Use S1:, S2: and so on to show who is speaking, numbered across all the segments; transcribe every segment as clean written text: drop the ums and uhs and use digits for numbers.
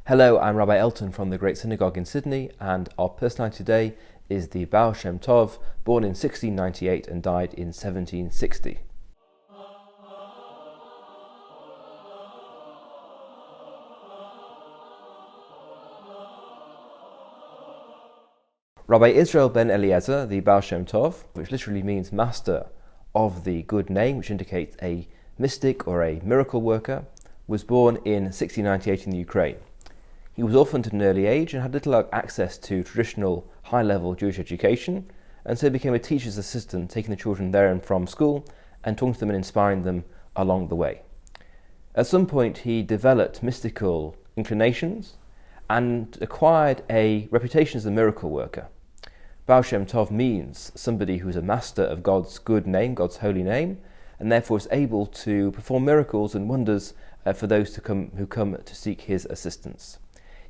S1: Hello, I'm Rabbi Elton from the Great Synagogue in Sydney, and our personality today is the Baal Shem Tov, born in 1698 and died in 1760. Rabbi Israel ben Eliezer, the Baal Shem Tov, which literally means master of the good name, which indicates a mystic or a miracle worker, was born in 1698 in the Ukraine. He was orphaned at an early age and had little access to traditional high-level Jewish education, and so became a teacher's assistant, taking the children there and from school and talking to them and inspiring them along the way. At some point he developed mystical inclinations and acquired a reputation as a miracle worker. Baal Shem Tov means somebody who's a master of God's good name, God's holy name, and therefore is able to perform miracles and wonders for those who come to seek his assistance.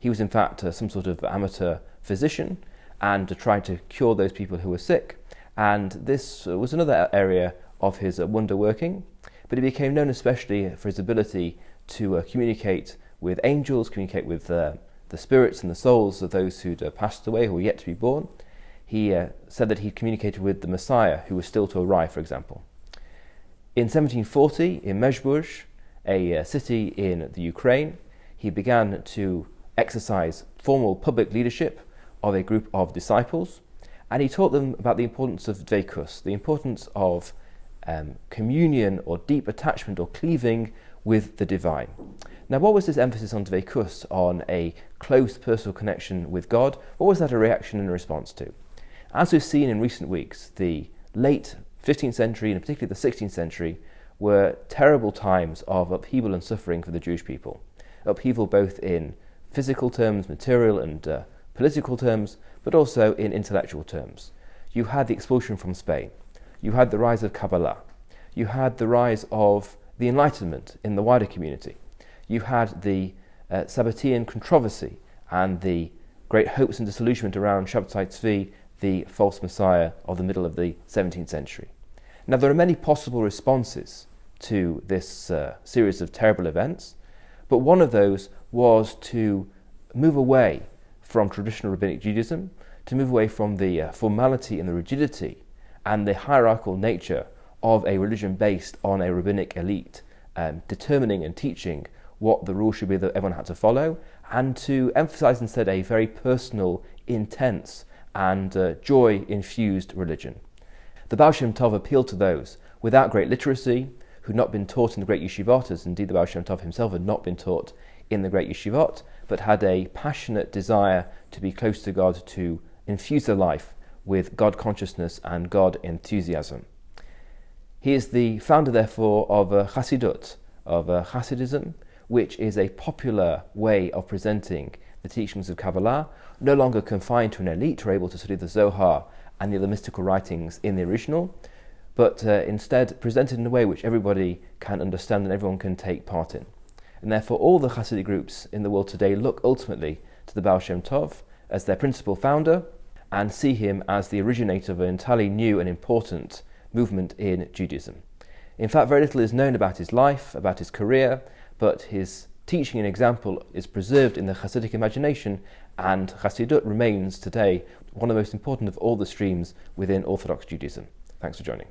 S1: He was in fact some sort of amateur physician and tried to cure those people who were sick, and this was another area of his wonder working, but he became known especially for his ability to communicate with angels, communicate with the spirits and the souls of those who'd passed away, who were yet to be born. He said that he communicated with the Messiah, who was still to arrive, for example. In 1740, in Mezhbuzh, a city in the Ukraine, he began to exercise formal public leadership of a group of disciples, and he taught them about the importance of dveikus, the importance of communion or deep attachment or cleaving with the divine. Now, what was this emphasis on dveikus, on a close personal connection with God? What was that a reaction and a response to? As we've seen in recent weeks, the late 15th century and particularly the 16th century were terrible times of upheaval and suffering for the Jewish people. Upheaval both in physical terms, material and political terms, but also in intellectual terms. You had the expulsion from Spain. You had the rise of Kabbalah. You had the rise of the Enlightenment in the wider community. You had the Sabbatean controversy and the great hopes and disillusionment around Shabtai Tzvi, the false messiah of the middle of the 17th century. Now, there are many possible responses to this series of terrible events, but one of those was to move away from traditional rabbinic Judaism, to move away from the formality and the rigidity and the hierarchical nature of a religion based on a rabbinic elite, determining and teaching what the rules should be that everyone had to follow, and to emphasize instead a very personal, intense and joy-infused religion. The Baal Shem Tov appealed to those without great literacy, who'd not been taught in the great yeshivot, as indeed the Baal Shem Tov himself had not been taught in the great yeshivot, but had a passionate desire to be close to God, to infuse their life with God consciousness and God enthusiasm. He is the founder, therefore, of Chassidut, of Chassidism, which is a popular way of presenting the teachings of Kabbalah, no longer confined to an elite who are able to study the Zohar and the other mystical writings in the original, but instead presented in a way which everybody can understand and everyone can take part in. And therefore all the Chassidic groups in the world today look ultimately to the Baal Shem Tov as their principal founder and see him as the originator of an entirely new and important movement in Judaism. In fact, very little is known about his life, about his career, but his teaching and example is preserved in the Chassidic imagination, and Chassidut remains today one of the most important of all the streams within Orthodox Judaism. Thanks for joining.